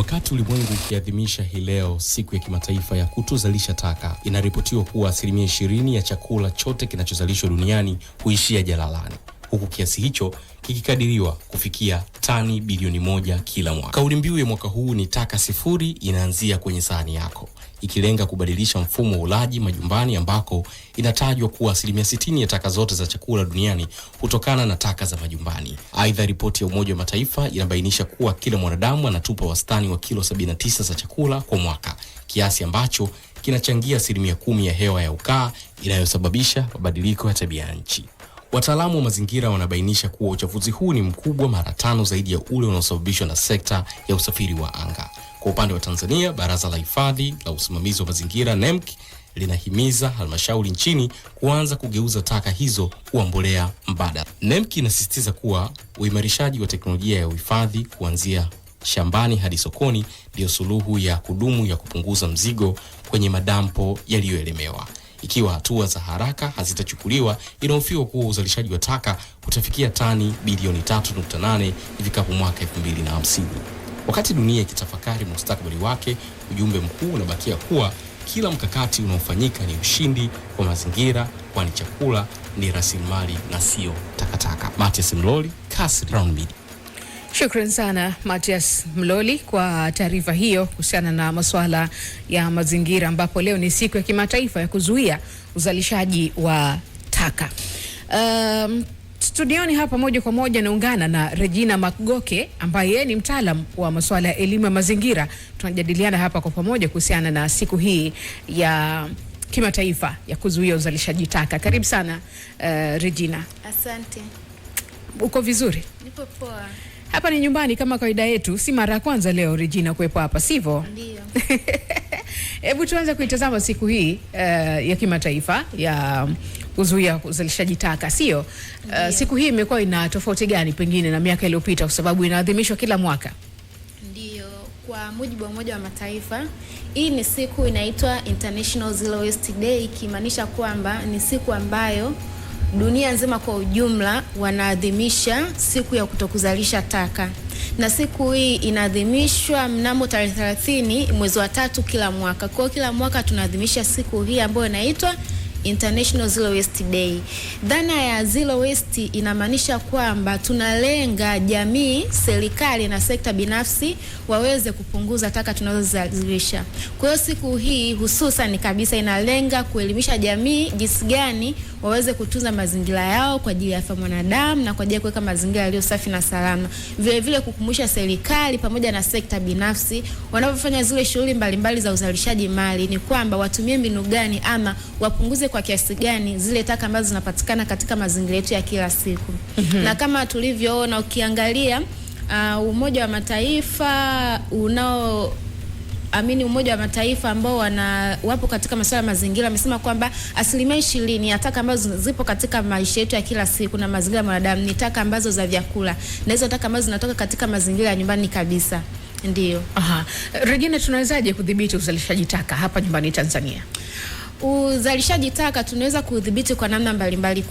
Wakati ulimwengu ukiadhimisha hii leo siku ya kimataifa ya kutozalisha taka, inaripotiwa kuwa 20% ya chakula chote kinachozalishwa duniani huishia jalalani, huku kiasi hicho kikikadiriwa kufikia tani bilioni 1 kila mwaka. Kauli mbiu ya mwaka huu ni taka sifuri inaanzia kwenye sahani yako, ikilenga kubadilisha mfumo wa ulaji majumbani ambako inatajwa kuwa 60% ya taka zote za chakula duniani hutokana na taka za majumbani. Aidha, ripoti ya Umoja wa Mataifa inabainisha kuwa kila mwanadamu anatupa wastani wa kilo 79 za chakula kwa mwaka, kiasi ambacho kinachangia 10% ya hewa ya ukaa inayosababisha mabadiliko ya tabia nchi. Wataalamu wa mazingira wanabainisha kuwa uchafuzi huu ni mkubwa mara 5 zaidi ya ule unaosababishwa na sekta ya usafiri wa anga. Kwa upande wa Tanzania, Baraza la Hifadhi la Usimamizi wa Mazingira NEMC linahimiza halmashauri nchini kuanza kugeuza taka hizo kuwa mbolea mbadala. NEMC inasisitiza kuwa uimarishaji wa teknolojia ya uhifadhi kuanzia shambani hadi sokoni ndio suluhu ya kudumu ya kupunguza mzigo kwenye madampo yaliyoelemewa. Ikiwa hatua za haraka hazitachukuliwa, inahofiwa kuwa uzalishaji wa taka utafikia tani bilioni 3.8 ifikapo mwaka 2050. Wakati dunia ikitafakari mustakabali wake, ujumbe mkuu unabakia kuwa kila mkakati unaofanyika ni ushindi kwa mazingira, kwani chakula ni rasilimali na sio takataka. Matias Mloli, Kasri, Crown Media. Shukran sana Matias Mloli kwa taarifa hiyo kuhusiana na masuala ya mazingira, ambapo leo ni siku ya kimataifa ya kuzuia uzalishaji wa taka. Studioni hapa moja kwa moja naungana na Regina Magoke ambaye yeye ni mtaalam wa masuala ya elimu ya mazingira. Tunajadiliana hapa kwa pamoja kuhusiana na siku hii ya kimataifa ya kuzuia uzalishaji taka. Karibu sana Regina. Asante. Uko vizuri? Nipo poa. Hapa ni nyumbani kama kawaida yetu, si mara ya kwanza leo Regina kuwepo hapa, sivyo? Ndio. Hebu tuanze kuitazama siku hii ya kimataifa ya kuzuia uzalishaji taka, sio? Siku hii imekuwa ina tofauti gani pengine na miaka iliyopita, kwa sababu inaadhimishwa kila mwaka? Ndio, kwa mujibu wa Umoja wa Mataifa, hii ni siku inaitwa International Zero Waste Day, ikimaanisha kwamba ni siku ambayo dunia nzima kwa ujumla wanaadhimisha siku ya kutokuzalisha taka. Na siku hii inaadhimishwa mnamo tarehe 30 mwezi wa 3 kila mwaka. Kwa kila mwaka tunaadhimisha siku hii ambayo inaitwa International Zero Waste Day. Dhana ya Zero Waste inamaanisha kwamba tunalenga jamii, serikali na sekta binafsi waweze kupunguza taka tunazozalisha. Kwa hiyo siku hii hususan kabisa inalenga kuelimisha jamii jinsi gani waweze kutunza mazingira yao kwa ajili ya afya ya mwanadamu na kwa ajili ya kuweka mazingira yaliyo safi na salama. Vile vile kukumbusha serikali pamoja na sekta binafsi wanapofanya zile shughuli mbalimbali za uzalishaji mali ni kwamba watumie mbinu gani ama wapunguze kwa kiasi gani zile taka ambazo zinapatikana katika mazingira yetu ya kila siku. Na kama tulivyoona ukiangalia Umoja wa Mataifa Umoja wa Mataifa ambao wapo katika masuala ya mazingira amesema kwamba 20% ya taka ambazo zipo katika maisha yetu ya kila siku na mazingira ya mwanadamu ni taka ambazo za vyakula, na hizo taka ambazo zinatoka katika mazingira ya nyumbani kabisa. Ndio. Regina, tunawezaje kudhibiti uzalishaji taka hapa nyumbani Tanzania? Uzalishaji taka tunaweza kudhibiti kwa namna mbalimbali.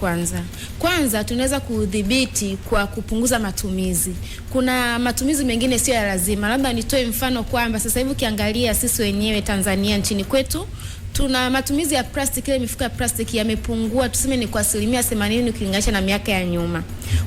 Kwanza tunaweza kudhibiti kwa kupunguza matumizi. Kuna matumizi mengine sio ya lazima. Labda nitoe mfano kwamba sasa hivi ukiangalia sisi wenyewe Tanzania nchini kwetu tuna matumizi ya plastiki, ile mifuko ya plastiki yamepungua, tuseme ni kwa 80% ukilinganisha na miaka ya nyuma.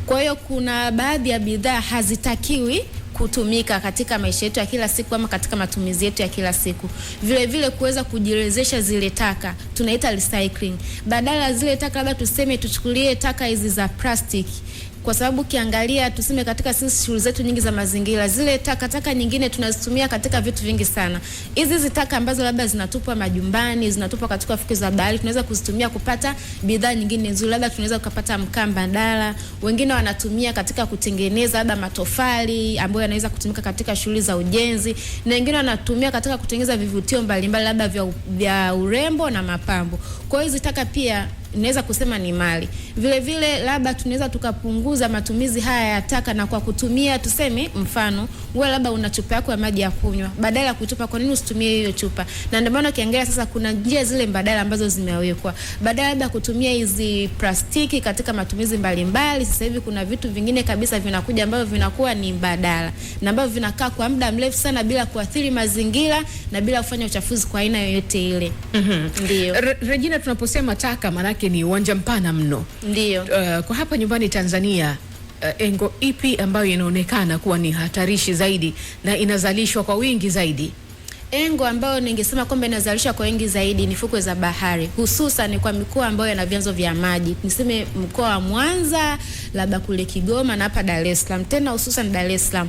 Kwa hiyo kuna baadhi ya bidhaa hazitakiwi kutumika katika maisha yetu ya kila siku ama katika matumizi yetu ya kila siku. Vile vile kuweza kujirezesha zile taka, tunaita recycling. Badala zile taka labda tuseme tuchukulie taka hizi za plastiki, kwa sababu kiangalia tuseme katika sisi shughuli zetu nyingi za mazingira, zile taka nyingine tunazitumia katika vitu vingi sana. Hizi taka ambazo labda zinatupwa majumbani, zinatupwa katika fuko za bahari, tunaweza kuzitumia kupata bidhaa nyingine nzuri. Labda tunaweza kupata mkaa mbadala, wengine wanatumia katika kutengeneza labda matofali ambayo yanaweza kutumika katika shughuli za ujenzi, na wengine wanatumia katika kutengeneza vivutio mbalimbali labda vya urembo na mapambo. Kwa hiyo hizi taka pia inaweza kusema ni mali. Vile vile labda tunaweza tukapunguza matumizi haya ya taka na kwa kutumia, tuseme mfano, wewe labda una chupa yako ya maji ya kunywa, badala ya kutupa, kwa nini usitumie hiyo chupa? Na ndio maana ukiangalia sasa kuna njia zile mbadala ambazo zimewekwa. Badala labda kutumia hizi plastiki katika matumizi mbalimbali, sasa hivi kuna vitu vingine kabisa vinakuja ambavyo vinakuwa ni mbadala na ambavyo vinakaa kwa muda mrefu sana bila kuathiri mazingira na bila kufanya uchafuzi kwa aina yoyote ile. Ndio. Regina, tunaposema taka manake ni uwanja mpana mno. Ndio. Kwa hapa nyumbani Tanzania, engo ipi ambayo inaonekana kuwa ni hatarishi zaidi na inazalishwa kwa wingi zaidi? Engo ambayo ningesema kwamba inazalisha kwa wingi zaidi ni fukwe za bahari, hususan kwa mikoa ambayo ina vyanzo vya maji. Niseme mkoa wa Mwanza, labda kule Kigoma na hapa Dar es Salaam. Tena hususan Dar es Salaam.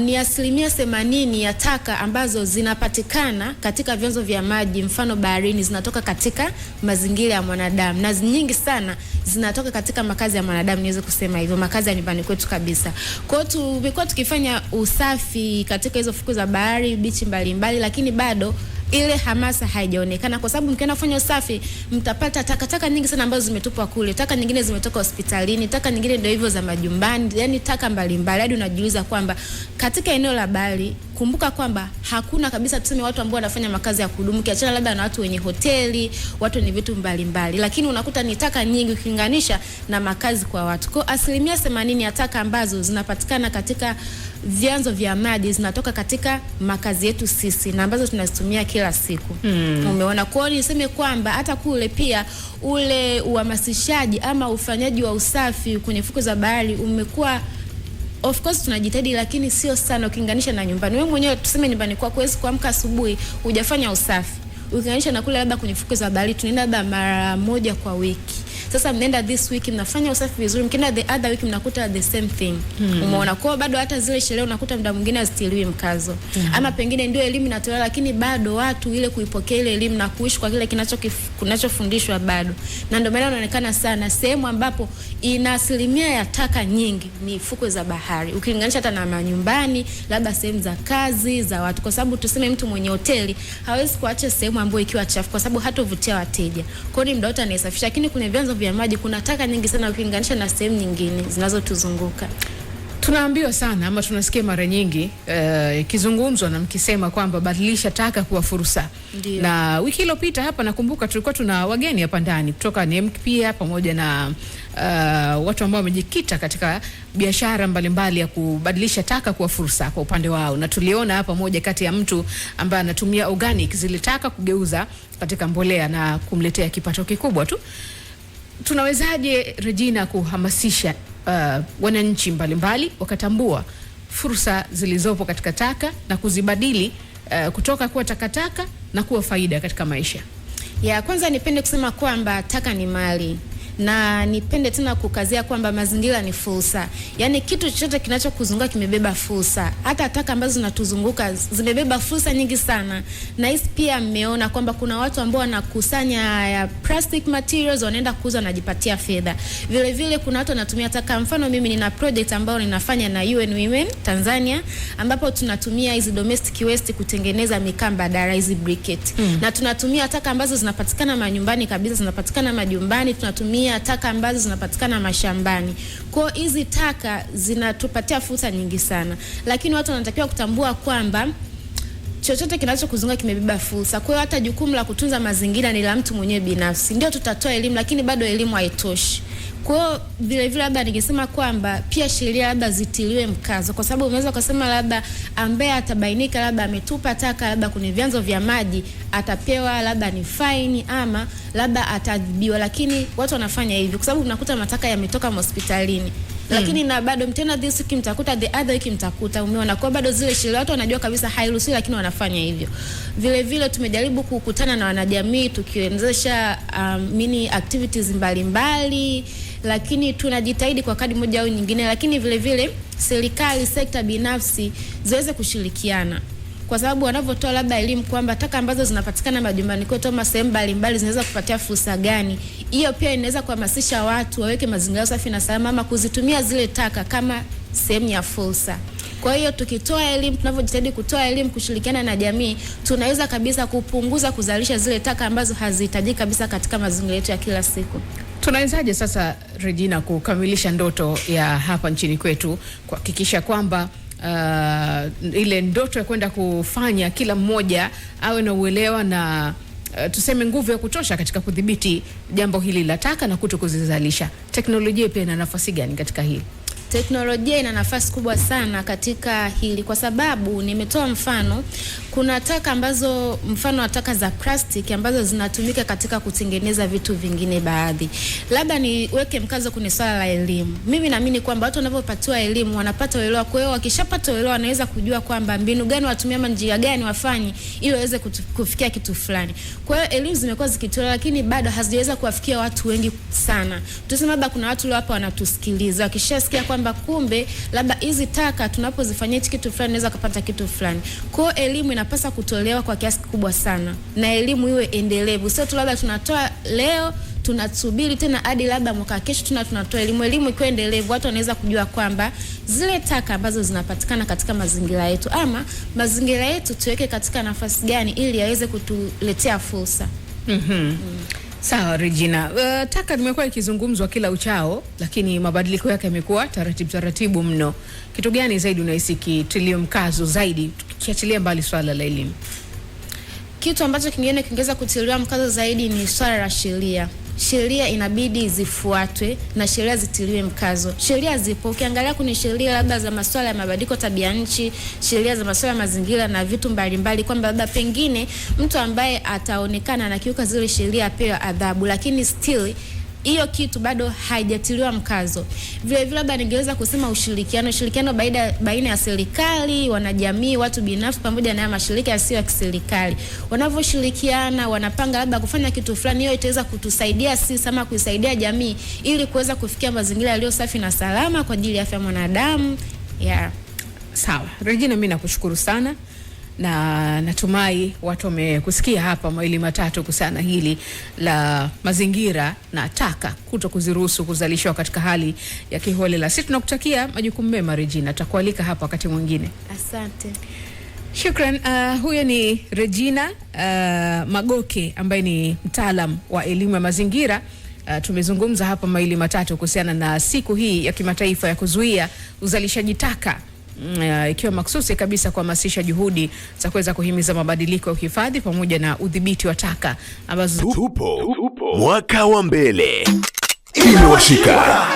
Ni 80% ya taka ambazo zinapatikana katika vyanzo vya maji, mfano baharini, zinatoka katika mazingira ya mwanadamu. Na nyingi sana zinatoka katika makazi ya mwanadamu, niweze kusema hivyo, makazi ya nyumbani kwetu kabisa. Kwa hiyo tumekuwa tukifanya usafi katika hizo fukwe za bahari, bichi mbalimbali, lakini bado ile hamasa haijaonekana, kwa sababu mkienda kufanya usafi mtapata takataka nyingi sana ambazo zimetupwa kule. Taka nyingine zimetoka hospitalini, taka nyingine ndio hivyo za majumbani, yani taka mbalimbali. Hadi unajiuliza kwamba katika eneo la bahari, kumbuka kwamba hakuna kabisa tuseme watu ambao wanafanya makazi ya kudumu, kiachana labda na watu wenye hoteli, watu wenye vitu mbalimbali, lakini unakuta ni taka nyingi ukilinganisha na makazi kwa watu. Kwa 80% ya taka ambazo zinapatikana katika vyanzo vya maji zinatoka katika makazi yetu sisi na ambazo tunazitumia kila siku. Umeona? Kwa hiyo niseme kwamba hata kule pia ule uhamasishaji ama ufanyaji wa usafi kwenye fukwe za bahari umekuwa, of course tunajitahidi, lakini sio sana ukilinganisha na nyumbani. Wewe mwenyewe tuseme nyumbani kwako huwezi kuamka asubuhi hujafanya usafi. Ukilinganisha na kule labda kwenye fukwe za bahari tunaenda labda mara moja kwa wiki. Sasa mnaenda this week mnafanya usafi vizuri, mkienda the other week mnakuta the same thing. Umeona? Kwa bado hata zile sherehe unakuta muda mwingine hazitiliwi mkazo. Ama pengine ndio elimu inatolewa, lakini bado watu ile kuipokea ile elimu na kuishi kwa kile kinachofundishwa bado. Na ndio maana inaonekana sana sehemu ambapo ina asilimia ya taka nyingi ni fukwe za bahari. Ukilinganisha hata na manyumbani, labda sehemu za kazi za watu, kwa sababu tuseme mtu mwenye hoteli hawezi kuacha sehemu ambayo ikiwa chafu, kwa sababu hatovutia wateja. Kwa hiyo ni mdota anayesafisha, lakini kuna vyanzo vya maji kuna taka nyingi sana ukilinganisha na sehemu nyingine zinazotuzunguka. Tunaambiwa sana ama tunasikia mara nyingi ikizungumzwa na mkisema kwamba badilisha taka kuwa fursa. Ndiyo. Na wiki iliyopita hapa nakumbuka tulikuwa tuna wageni hapa ndani kutoka NEMC pia pamoja na watu ambao wamejikita katika biashara mbalimbali ya kubadilisha taka kuwa fursa kwa upande wao, na tuliona hapa moja kati ya mtu ambaye anatumia organic zile taka kugeuza katika mbolea na kumletea kipato kikubwa tu. Tunawezaje, Regina, kuhamasisha wananchi mbalimbali wakatambua fursa zilizopo katika taka na kuzibadili kutoka kuwa takataka na kuwa faida katika maisha? Ya kwanza nipende kusema kwamba taka ni mali, na nipende tena kukazia kwamba mazingira ni fursa. Yaani kitu chochote kinachokuzunguka kimebeba fursa. Hata taka ambazo zinatuzunguka zimebeba fursa nyingi sana. Na hisi pia mmeona kwamba kuna watu ambao wanakusanya ya plastic materials wanaenda kuuza wanajipatia fedha. Vile vile kuna watu wanatumia taka. Mfano mimi nina project ambayo ninafanya na UN Women Tanzania, ambapo tunatumia hizi domestic waste kutengeneza mikaa mbadala, hizi briquette. Na tunatumia taka ambazo zinapatikana manyumbani kabisa, zinapatikana majumbani, tunatumia taka ambazo zinapatikana mashambani. Kwa hizi taka zinatupatia fursa nyingi sana. Lakini watu wanatakiwa kutambua kwamba chochote kinachokuzunguka kimebeba fursa. Kwa hiyo hata jukumu la kutunza mazingira ni la mtu mwenyewe binafsi. Ndio tutatoa elimu, lakini bado elimu haitoshi. Kwa hiyo vile vile labda ningesema kwamba pia sheria labda zitiliwe mkazo, kwa sababu unaweza kusema labda ambaye atabainika labda ametupa taka labda kwenye vyanzo vya maji atapewa labda ni fine ama labda atadhibiwa, lakini watu wanafanya hivyo kwa sababu unakuta mataka yametoka hospitalini. Lakini na bado mtena this week mtakuta, the other week mtakuta, umeona? Kwa bado zile sheria watu wanajua kabisa hairuhusiwi, lakini wanafanya hivyo. Vile vile tumejaribu kukutana na wanajamii tukiendesha mini activities mbalimbali, lakini tunajitahidi kwa kadri moja au nyingine, lakini vile vile serikali, sekta binafsi ziweze kushirikiana, kwa sababu wanavyotoa labda elimu kwamba taka ambazo zinapatikana majumbani kwetu ama sehemu mbalimbali zinaweza kupatia fursa gani, hiyo pia inaweza kuhamasisha watu waweke mazingira safi na salama ama kuzitumia zile taka kama sehemu ya fursa. Kwa hiyo tukitoa elimu, tunavyojitahidi kutoa elimu, kushirikiana na jamii, tunaweza kabisa kupunguza kuzalisha zile taka ambazo hazihitajiki kabisa katika mazingira yetu ya kila siku. Tunawezaje sasa, Regina, kukamilisha ndoto ya hapa nchini kwetu, kuhakikisha kwamba ile ndoto ya kwenda kufanya kila mmoja awe na uelewa na tuseme nguvu ya kutosha katika kudhibiti jambo hili la taka na kutokuzizalisha? Teknolojia pia ina nafasi gani katika hili? Teknolojia ina nafasi kubwa sana katika hili, kwa sababu nimetoa mfano, kuna taka ambazo, mfano wa taka za plastiki ambazo zinatumika katika kutengeneza vitu vingine baadhi. Labda niweke mkazo kwenye swala la elimu. Mimi naamini kwamba watu wanapopatiwa elimu wanapata uelewa. Kwa hiyo wakishapata uelewa wanaweza kujua kwamba mbinu gani watumia ama njia gani wafanye ili waweze kufikia kitu fulani. Kwa hiyo elimu zimekuwa zikitolewa, lakini bado hazijaweza kuwafikia watu wengi sana. Tuseme labda kuna watu leo hapa wanatusikiliza, wakishasikia kwamba kumbe labda hizi taka tunapozifanyia kitu fulani naweza kupata kitu fulani. Kwa hiyo elimu inapaswa kutolewa kwa kiasi kikubwa sana, na elimu iwe endelevu. Sio tu labda tunatoa leo tunasubiri tena hadi labda mwaka kesho tunatoa elimu. Elimu ikiwa endelevu, watu wanaweza kujua kwamba zile taka ambazo zinapatikana katika mazingira yetu, ama mazingira yetu tuweke katika nafasi gani ili yaweze kutuletea fursa. Sawa Regina, taka limekuwa ikizungumzwa kila uchao, lakini mabadiliko yake yamekuwa taratibu mno. Kitu gani zaidi unahisi kitiliwe mkazo zaidi, tukiachilia mbali swala la elimu? Kitu ambacho kingine kingeweza kutiliwa mkazo zaidi ni swala la sheria. Sheria inabidi zifuatwe na sheria zitiliwe mkazo. Sheria zipo, ukiangalia kuna sheria labda za masuala ya mabadiliko tabia nchi, sheria za masuala ya mazingira na vitu mbalimbali, kwamba labda pengine mtu ambaye ataonekana anakiuka zile sheria apewe adhabu, lakini still hiyo kitu bado haijatiliwa mkazo. Vile vile labda ningeweza kusema ushirikiano baina ya serikali, wanajamii, watu binafsi pamoja na mashirika yasiyo ya kiserikali. Wanavyoshirikiana, wanapanga labda kufanya kitu fulani, hiyo itaweza kutusaidia sisi ama kuisaidia jamii ili kuweza kufikia mazingira yaliyo safi na salama kwa ajili ya afya ya mwanadamu. Sawa. Regina, mimi nakushukuru sana, na natumai watu wamekusikia hapa mawili matatu kuhusiana hili la mazingira na taka kuto kuziruhusu kuzalishwa katika hali ya kiholela. Sisi tunakutakia majukumu mema Regina, tutakualika hapa wakati mwingine. Asante. Shukran. Huyo ni Regina Magoke ambaye ni mtaalam wa elimu ya mazingira. Tumezungumza hapa mawili matatu kuhusiana na siku hii ya kimataifa ya kuzuia uzalishaji taka, ikiwa maksusi kabisa kuhamasisha juhudi za kuweza kuhimiza mabadiliko ya uhifadhi pamoja na udhibiti wa taka ambazo tupo mwaka wa mbele. Imewashika.